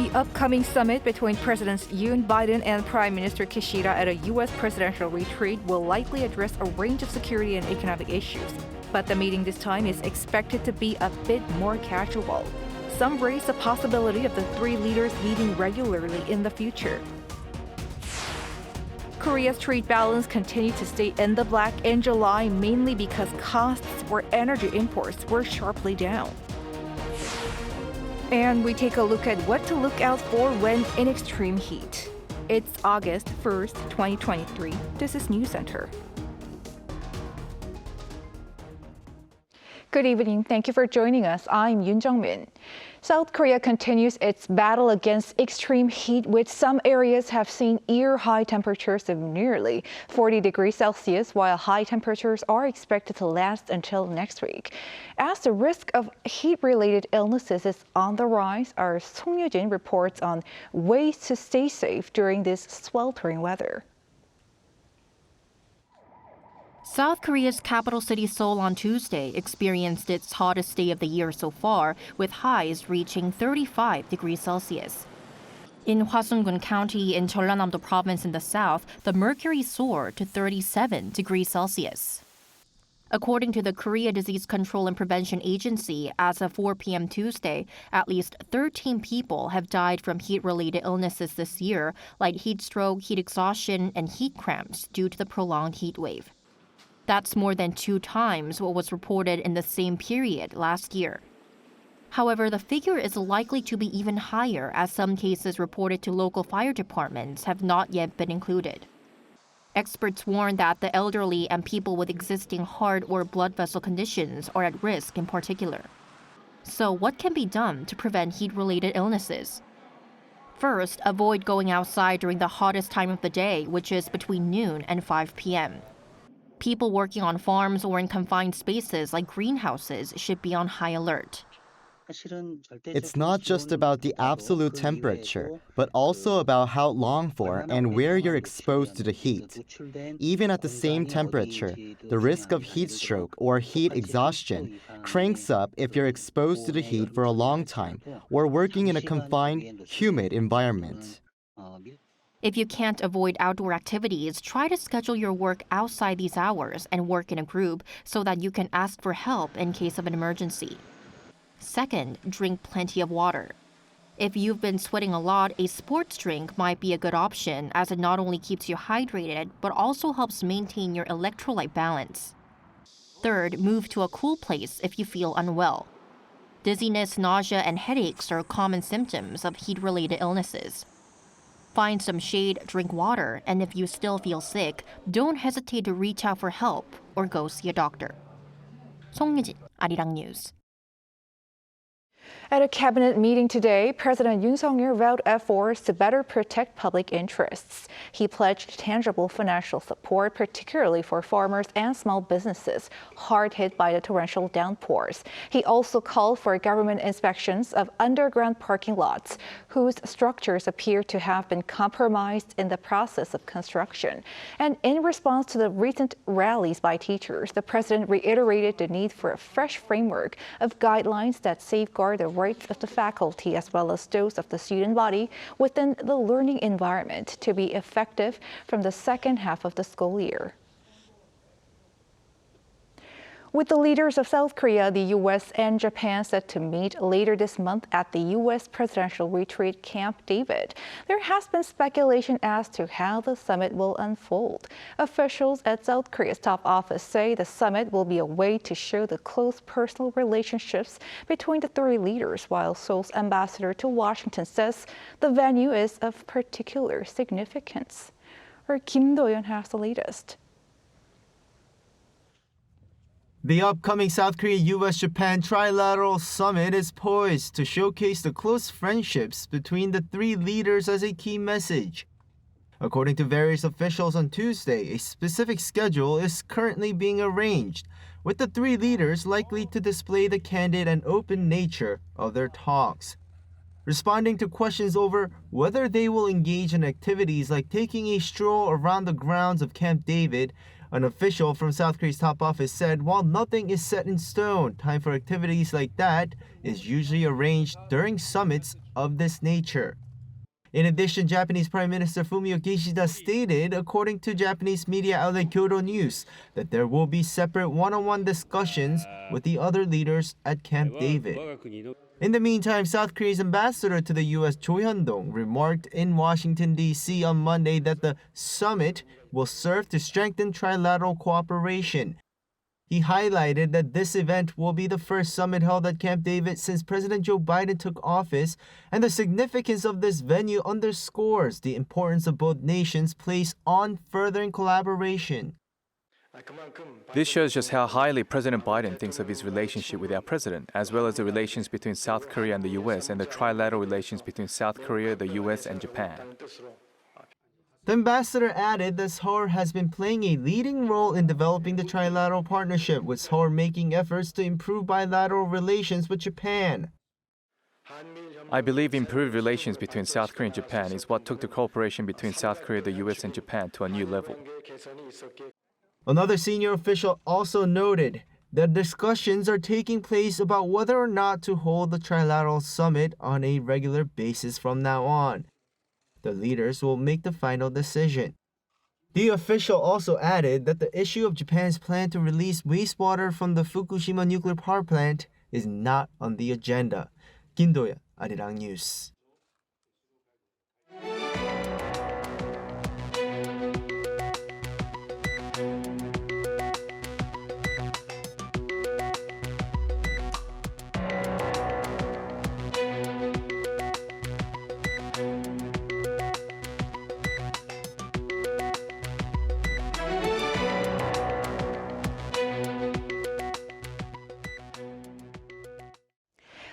The upcoming summit between Presidents Yoon, Biden, and Prime Minister Kishida at a U.S. presidential retreat will likely address a range of security and economic issues. But the meeting this time is expected to be a bit more casual. Some raise the possibility of the three leaders meeting regularly in the future. Korea's trade balance continued to stay in the black in July, mainly because costs for energy imports were sharply down. And we take a look at what to look out for when in extreme heat. It's August 1st, 2023. This is News Center. Good evening. Thank you for joining us. I'm Yoon Jung-min. South Korea continues its battle against extreme heat, with some areas have seen year-high temperatures of nearly 40 degrees Celsius, while high temperatures are expected to last until next week. As the risk of heat-related illnesses is on the rise, our Song Yoo-jin reports on ways to stay safe during this sweltering weather. South Korea's capital city Seoul on Tuesday experienced its hottest day of the year so far, with highs reaching 35 degrees Celsius. In Hwasungun County in Jeollanam-do province in the south, the mercury soared to 37 degrees Celsius. According to the Korea Disease Control and Prevention Agency, as of 4 p.m. Tuesday, at least 13 people have died from heat-related illnesses this year, like heat stroke, heat exhaustion, and heat cramps due to the prolonged heat wave. That's more than 2 times what was reported in the same period last year. However, the figure is likely to be even higher, as some cases reported to local fire departments have not yet been included. Experts warn that the elderly and people with existing heart or blood vessel conditions are at risk in particular. So what can be done to prevent heat-related illnesses? First, avoid going outside during the hottest time of the day, which is between noon and 5 p.m. People working on farms or in confined spaces like greenhouses should be on high alert. It's not just about the absolute temperature, but also about how long for and where you're exposed to the heat. Even at the same temperature, the risk of heat stroke or heat exhaustion cranks up if you're exposed to the heat for a long time or working in a confined, humid environment. If you can't avoid outdoor activities, try to schedule your work outside these hours and work in a group so that you can ask for help in case of an emergency. Second, drink plenty of water. If you've been sweating a lot, a sports drink might be a good option, as it not only keeps you hydrated, but also helps maintain your electrolyte balance. Third, move to a cool place if you feel unwell. Dizziness, nausea, and headaches are common symptoms of heat-related illnesses. Find some shade, drink water, and if you still feel sick, don't hesitate to reach out for help or go see a doctor. 송유진, Arirang News. At a cabinet meeting today, President Yoon Suk-yeol vowed efforts to better protect public interests. He pledged tangible financial support, particularly for farmers and small businesses hard hit by the torrential downpours. He also called for government inspections of underground parking lots, whose structures appear to have been compromised in the process of construction. And in response to the recent rallies by teachers, the president reiterated the need for a fresh framework of guidelines that safeguard the rights of the faculty as well as those of the student body within the learning environment to be effective from the second half of the school year. With the leaders of South Korea, the U.S. and Japan set to meet later this month at the U.S. presidential retreat Camp David, there has been speculation as to how the summit will unfold. Officials at South Korea's top office say the summit will be a way to show the close personal relationships between the three leaders, while Seoul's ambassador to Washington says the venue is of particular significance. Our Kim Do-yeon has the latest. The upcoming South Korea-U.S. Japan Trilateral Summit is poised to showcase the close friendships between the three leaders as a key message. According to various officials on Tuesday, a specific schedule is currently being arranged, with the three leaders likely to display the candid and open nature of their talks. Responding to questions over whether they will engage in activities like taking a stroll around the grounds of Camp David, an official from South Korea's top office said while nothing is set in stone, time for activities like that is usually arranged during summits of this nature. In addition, Japanese Prime Minister Fumio Kishida stated, according to Japanese media outlet Kyodo News, that there will be separate one-on-one discussions with the other leaders at Camp David. In the meantime, South Korea's ambassador to the U.S. Cho Hyun-dong remarked in Washington, D.C. on Monday that the summit will serve to strengthen trilateral cooperation. He highlighted that this event will be the first summit held at Camp David since President Joe Biden took office, and the significance of this venue underscores the importance of both nations place on furthering collaboration. This shows just how highly President Biden thinks of his relationship with our president, as well as the relations between South Korea and the U.S. and the trilateral relations between South Korea, the U.S., and Japan. The ambassador added that Seoul has been playing a leading role in developing the trilateral partnership, with Seoul making efforts to improve bilateral relations with Japan. I believe improved relations between South Korea and Japan is what took the cooperation between South Korea, the U.S., and Japan to a new level. Another senior official also noted that discussions are taking place about whether or not to hold the trilateral summit on a regular basis from now on. The leaders will make the final decision. The official also added that the issue of Japan's plan to release wastewater from the Fukushima nuclear power plant is not on the agenda. Kim Do-yeon, Arirang News.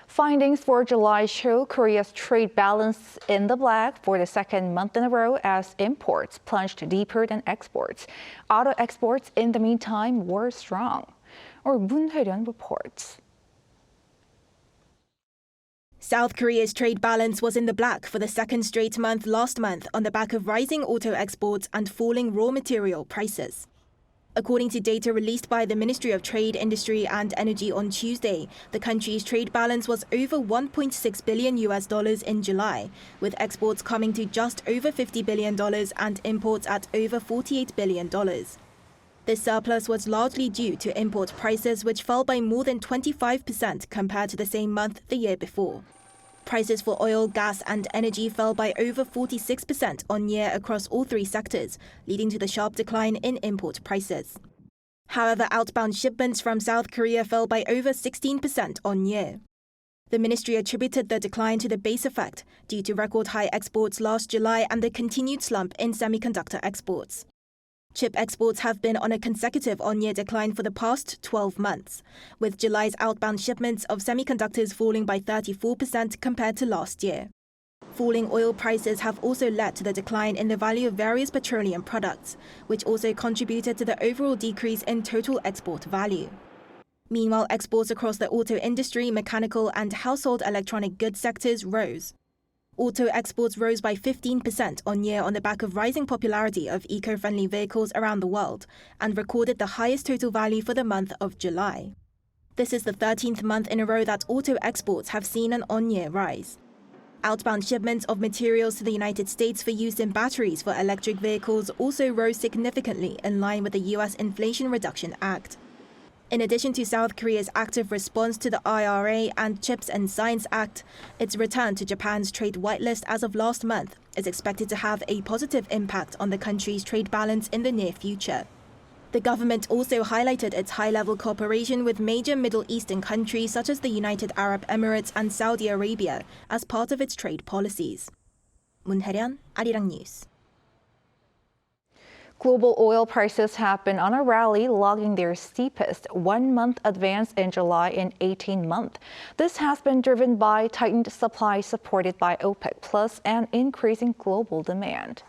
Findings for July show Korea's trade balance in the black for the second month in a row as imports plunged deeper than exports. Auto exports, in the meantime, were strong. Or Moon Hae-ryun reports. South Korea's trade balance was in the black for the second straight month last month on the back of rising auto exports and falling raw material prices. According to data released by the Ministry of Trade, Industry and Energy on Tuesday, the country's trade balance was over $1.6 billion in July, with exports coming to just over $50 billion and imports at over $48 billion. This surplus was largely due to import prices, which fell by more than 25% compared to the same month the year before. Prices for oil, gas and energy fell by over 46% on-year across all three sectors, leading to the sharp decline in import prices. However, outbound shipments from South Korea fell by over 16% on-year. The ministry attributed the decline to the base effect due to record-high exports last July and the continued slump in semiconductor exports. Chip exports have been on a consecutive on-year decline for the past 12 months, with July's outbound shipments of semiconductors falling by 34% compared to last year. Falling oil prices have also led to the decline in the value of various petroleum products, which also contributed to the overall decrease in total export value. Meanwhile, exports across the auto industry, mechanical and household electronic goods sectors rose. Auto exports rose by 15% on-year on the back of rising popularity of eco-friendly vehicles around the world and recorded the highest total value for the month of July. This is the 13th month in a row that auto exports have seen an on-year rise. Outbound shipments of materials to the United States for use in batteries for electric vehicles also rose significantly in line with the U.S. Inflation Reduction Act. In addition to South Korea's active response to the IRA and Chips and Science Act, its return to Japan's trade whitelist as of last month is expected to have a positive impact on the country's trade balance in the near future. The government also highlighted its high-level cooperation with major Middle Eastern countries such as the United Arab Emirates and Saudi Arabia as part of its trade policies. Moon Hae-ryun, Arirang News. Global oil prices have been on a rally, logging their steepest one-month advance in July in 18 months. This has been driven by tightened supply supported by OPEC Plus and increasing global demand.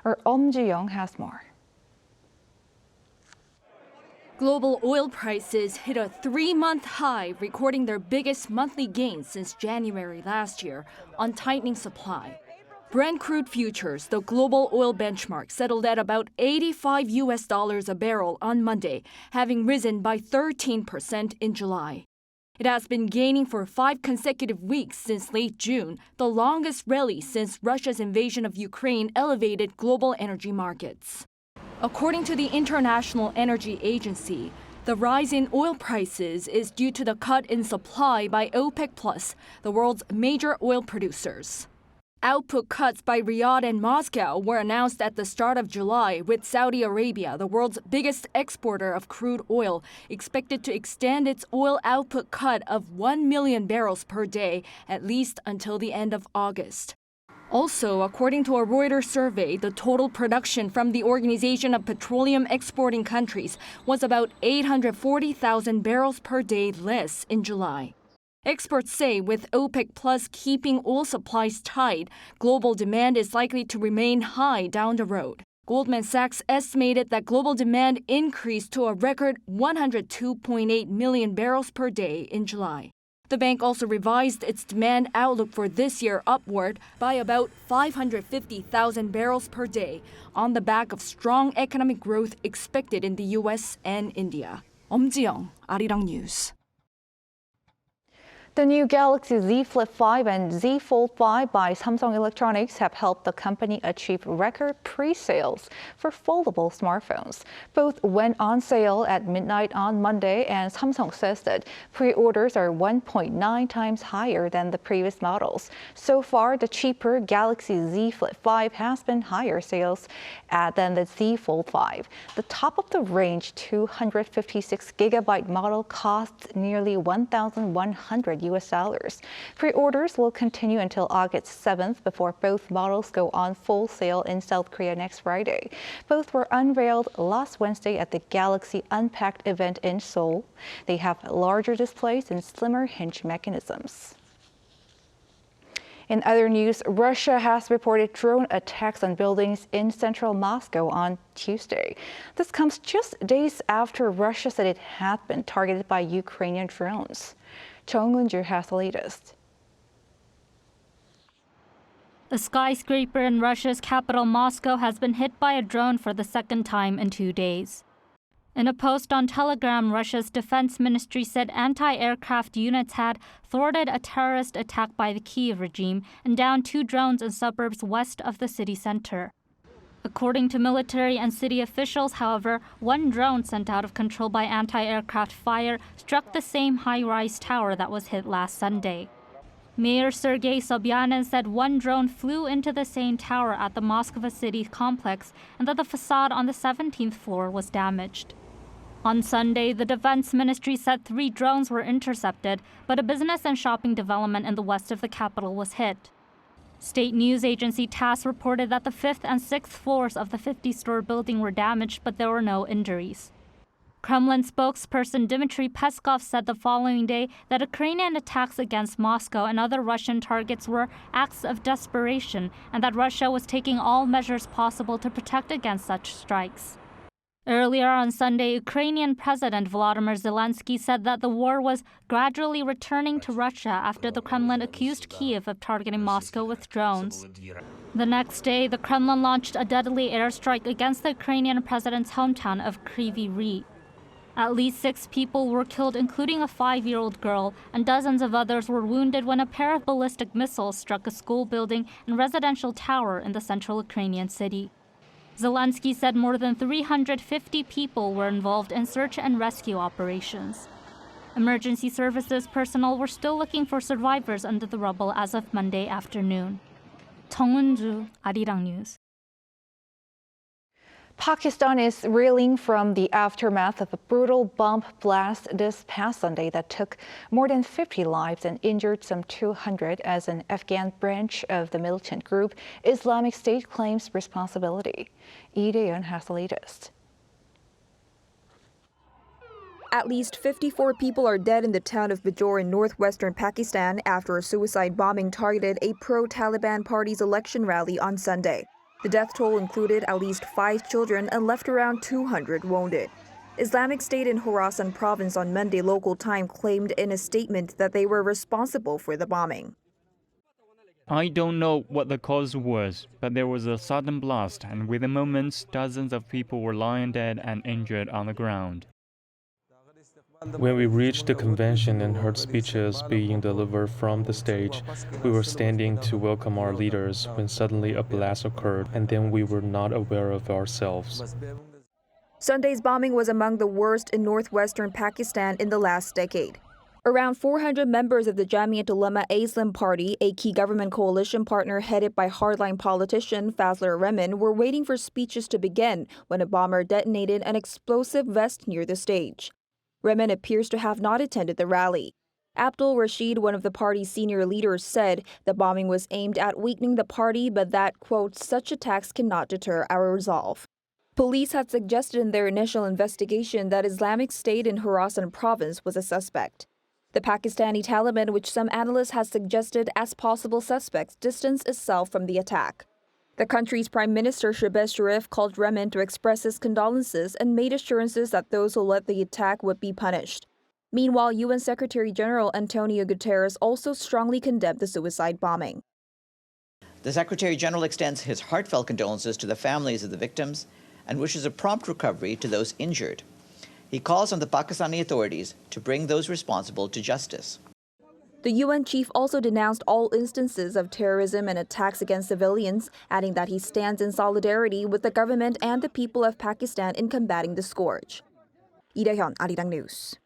Ji-young has more. Global oil prices hit a 3-month high, recording their biggest monthly gains since January last year on tightening supply. Brent crude futures, the global oil benchmark, settled at about $85 a barrel on Monday, having risen by 13% in July. It has been gaining for 5 consecutive weeks since late June, the longest rally since Russia's invasion of Ukraine elevated global energy markets. According to the International Energy Agency, the rise in oil prices is due to the cut in supply by OPEC+, the world's major oil producers. Output cuts by Riyadh and Moscow were announced at the start of July, with Saudi Arabia, the world's biggest exporter of crude oil, expected to extend its oil output cut of 1 million barrels per day, at least until the end of August. Also, according to a Reuters survey, the total production from the Organization of Petroleum Exporting Countries was about 840,000 barrels per day less in July. Experts say with OPEC Plus keeping oil supplies tight, global demand is likely to remain high down the road. Goldman Sachs estimated that global demand increased to a record 102.8 million barrels per day in July. The bank also revised its demand outlook for this year upward by about 550,000 barrels per day on the back of strong economic growth expected in the U.S. and India. 엄지영, Arirang News. The new Galaxy Z Flip 5 and Z Fold 5 by Samsung Electronics have helped the company achieve record pre-sales for foldable smartphones. Both went on sale at midnight on Monday, and Samsung says that pre-orders are 1.9 times higher than the previous models. So far, the cheaper Galaxy Z Flip 5 has been higher sales than the Z Fold 5. The top-of-the-range 256GB model costs nearly $1,100 US. Pre-orders will continue until August 7th before both models go on full sale in South Korea next Friday. Both were unveiled last Wednesday at the Galaxy Unpacked event in Seoul. They have larger displays and slimmer hinge mechanisms. In other news, Russia has reported drone attacks on buildings in central Moscow on Tuesday. This comes just days after Russia said it had been targeted by Ukrainian drones. Chung Eun-ju has the latest. A skyscraper in Russia's capital, Moscow, has been hit by a drone for the second time in 2 days. In a post on Telegram, Russia's defense ministry said anti-aircraft units had thwarted a terrorist attack by the Kyiv regime and downed 2 drones in suburbs west of the city center. According to military and city officials, however, 1 drone sent out of control by anti-aircraft fire struck the same high-rise tower that was hit last Sunday. Mayor Sergei Sobyanin said 1 drone flew into the same tower at the Moscow city complex and that the facade on the 17th floor was damaged. On Sunday, the defense ministry said 3 drones were intercepted, but a business and shopping development in the west of the capital was hit. State news agency TASS reported that the 5th and 6th floors of the 50-story building were damaged, but there were no injuries. Kremlin spokesperson Dmitry Peskov said the following day that Ukrainian attacks against Moscow and other Russian targets were acts of desperation and that Russia was taking all measures possible to protect against such strikes. Earlier on Sunday, Ukrainian President Volodymyr Zelensky said that the war was gradually returning to Russia after the Kremlin accused Kyiv of targeting Moscow with drones. The next day, the Kremlin launched a deadly airstrike against the Ukrainian president's hometown of Kryvyi Rih. At least 6 people were killed, including a 5-year-old girl, and dozens of others were wounded when a pair of ballistic missiles struck a school building and residential tower in the central Ukrainian city. Zelensky said more than 350 people were involved in search and rescue operations. Emergency services personnel were still looking for survivors under the rubble as of Monday afternoon. Chung Eun-ju, Arirang News. Pakistan is reeling from the aftermath of a brutal bomb blast this past Sunday that took more than 50 lives and injured some 200 as an Afghan branch of the militant group Islamic State claims responsibility. Lee Dae-yeon has the latest. At least 54 people are dead in the town of Bajaur in northwestern Pakistan after a suicide bombing targeted a pro-Taliban party's election rally on Sunday. The death toll included at least 5 children and left around 200 wounded. Islamic State in Khorasan province on Monday local time claimed in a statement that they were responsible for the bombing. I don't know what the cause was, but there was a sudden blast, and within moments, dozens of people were lying dead and injured on the ground. When we reached the convention and heard speeches being delivered from the stage, we were standing to welcome our leaders when suddenly a blast occurred, and then we were not aware of ourselves. Sunday's bombing was among the worst in northwestern Pakistan in the last decade. Around 400 members of the Jamiat Ulema Islam Party, a key government coalition partner headed by hardline politician Fazlur Rahman, were waiting for speeches to begin when a bomber detonated an explosive vest near the stage. Rahman appears to have not attended the rally. Abdul Rashid, one of the party's senior leaders, said the bombing was aimed at weakening the party, but that, quote, such attacks cannot deter our resolve. Police had suggested in their initial investigation that Islamic State in Khorasan province was a suspect. The Pakistani Taliban, which some analysts have suggested as possible suspects, distanced itself from the attack. The country's Prime Minister Shehbaz Sharif called Rahman to express his condolences and made assurances that those who led the attack would be punished. Meanwhile, UN Secretary General Antonio Guterres also strongly condemned the suicide bombing. The Secretary General extends his heartfelt condolences to the families of the victims and wishes a prompt recovery to those injured. He calls on the Pakistani authorities to bring those responsible to justice. The UN chief also denounced all instances of terrorism and attacks against civilians, adding that he stands in solidarity with the government and the people of Pakistan in combating the scourge. Lee Dae-hyun, Arirang News.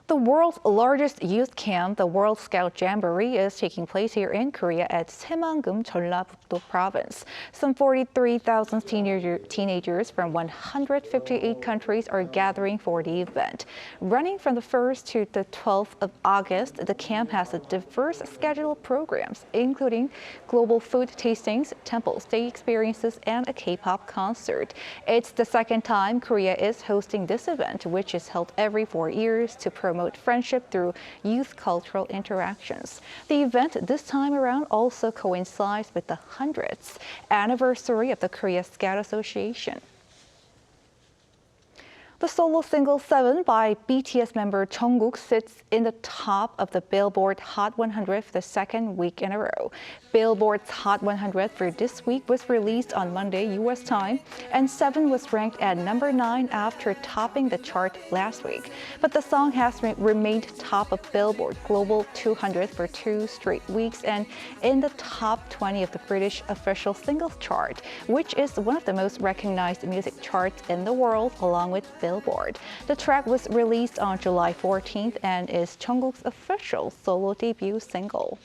The world's largest youth camp, the World Scout Jamboree, is taking place here in Korea at Saemangeum, Jeollabuk-do Province. Some 43,000 teenagers from 158 countries are gathering for the event. Running from the 1st to the 12th of August, the camp has a diverse schedule of programs, including global food tastings, temple stay experiences, and a K-pop concert. It's the second time Korea is hosting this event, which is held every 4 years to promote friendship through youth cultural interactions. The event this time around also coincides with the 100th anniversary of the Korea Scout Association. The solo single 7 by BTS member Jungkook sits in the top of the Billboard Hot 100 for the second week in a row. Billboard's Hot 100 for this week was released on Monday U.S. time, and 7 was ranked at number 9 after topping the chart last week. But the song has remained top of Billboard Global 200 for 2 straight weeks and in the top 20 of the British official singles chart, which is one of the most recognized music charts in the world, along with Billboard. The track was released on July 14th and is Jungkook's official solo debut single.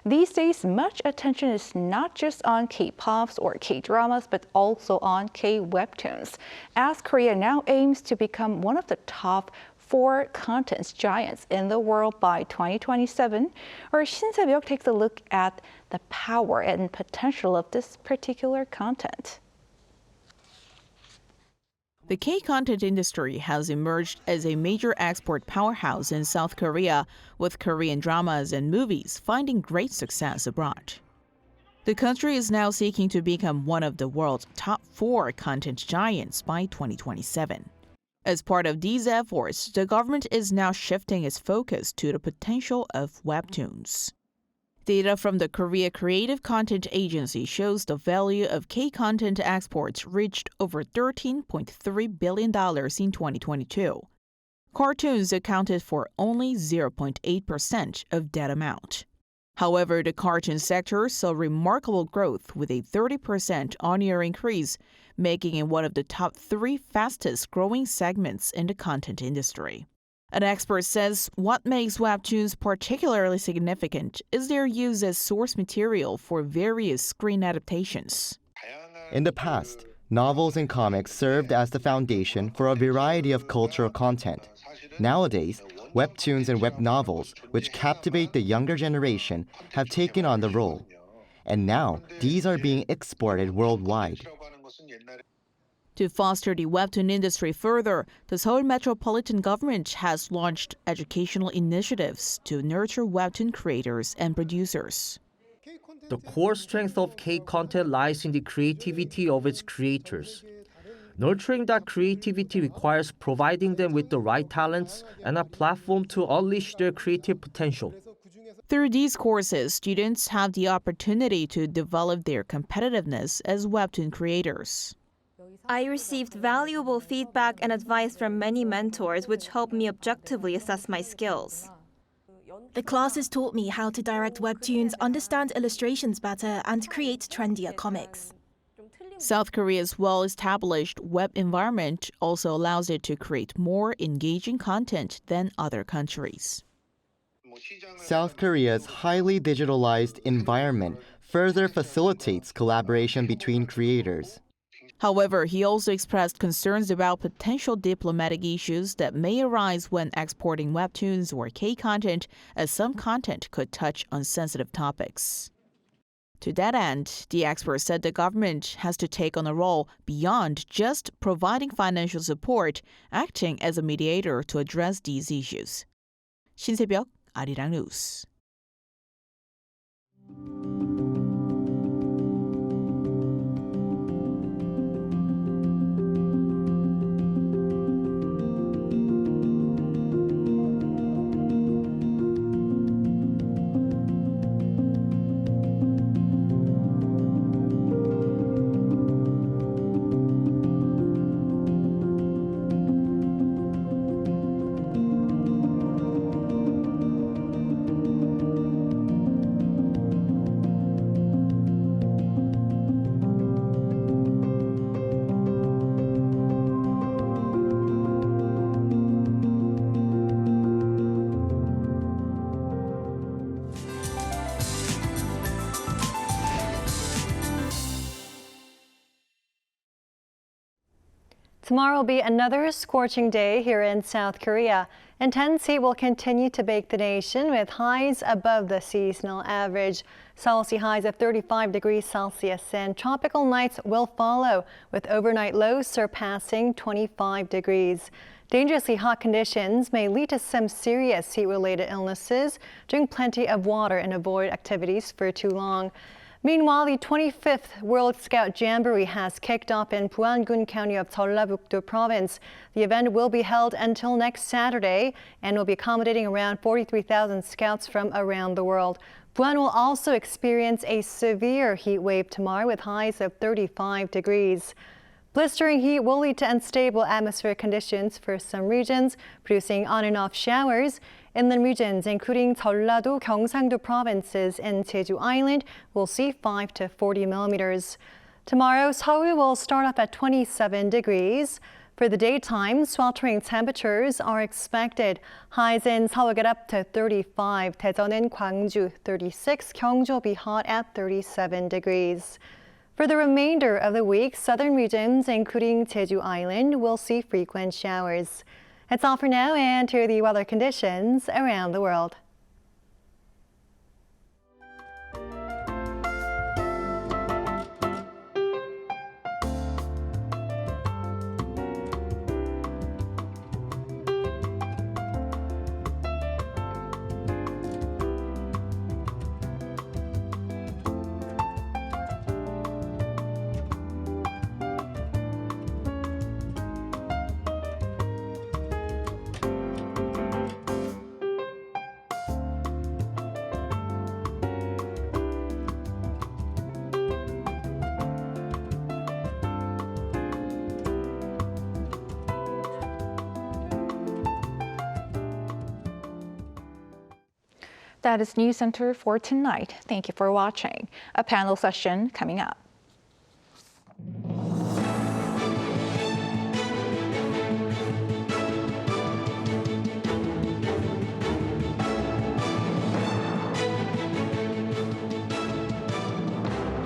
These days, much attention is not just on K-pops or K-dramas, but also on K-webtoons, as Korea now aims to become one of the top 4 content giants in the world by 2027. Our Shin Se-byuk takes a look at the power and potential of this particular content. The K-content industry has emerged as a major export powerhouse in South Korea, with Korean dramas and movies finding great success abroad. The country is now seeking to become one of the world's top 4 content giants by 2027. As part of these efforts, the government is now shifting its focus to the potential of webtoons. Data from the Korea Creative Content Agency shows the value of K-content exports reached over $13.3 billion in 2022. Cartoons accounted for only 0.8% of that amount. However, the cartoon sector saw remarkable growth with a 30% on-year increase, making it one of the top 3 fastest-growing segments in the content industry. An expert says what makes webtoons particularly significant is their use as source material for various screen adaptations. In the past, novels and comics served as the foundation for a variety of cultural content. Nowadays, webtoons and web novels, which captivate the younger generation, have taken on the role. And now, these are being exported worldwide. To foster the webtoon industry further, the Seoul Metropolitan Government has launched educational initiatives to nurture webtoon creators and producers. The core strength of K-content lies in the creativity of its creators. Nurturing that creativity requires providing them with the right talents and a platform to unleash their creative potential. Through these courses, students have the opportunity to develop their competitiveness as webtoon creators. I received valuable feedback and advice from many mentors, which helped me objectively assess my skills. The classes taught me how to direct webtoons, understand illustrations better, and create trendier comics. South Korea's well-established web environment also allows it to create more engaging content than other countries. South Korea's highly digitalized environment further facilitates collaboration between creators. However, he also expressed concerns about potential diplomatic issues that may arise when exporting webtoons or K-content, as some content could touch on sensitive topics. To that end, the expert said the government has to take on a role beyond just providing financial support, acting as a mediator to address these issues. 신세벽, 아리랑 뉴스. Tomorrow will be another scorching day here in South Korea. Intense heat will continue to bake the nation with highs above the seasonal average. Seoul will see highs of 35 degrees Celsius and tropical nights will follow with overnight lows surpassing 25 degrees. Dangerously hot conditions may lead to some serious heat-related illnesses. Drink plenty of water and avoid activities for too long. Meanwhile, the 25th World Scout Jamboree has kicked off in Buan-gun County of Jeollabuk-do Province. The event will be held until next Saturday and will be accommodating around 43,000 scouts from around the world. Buan will also experience a severe heat wave tomorrow with highs of 35 degrees. Blistering heat will lead to unstable atmospheric conditions for some regions, producing on and off showers. Inland regions, including Jeollado, Gyeongsang-do provinces and Jeju Island, will see 5 to 40 millimeters. Tomorrow, Seoul will start off at 27 degrees. For the daytime, sweltering temperatures are expected. Highs in Seoul get up to 35, Daejeon and Gwangju 36, Gyeongju will be hot at 37 degrees. For the remainder of the week, southern regions, including Jeju Island, will see frequent showers. That's all for now, and here are the weather conditions around the world. That is News Center for tonight. Thank you for watching. A panel session coming up.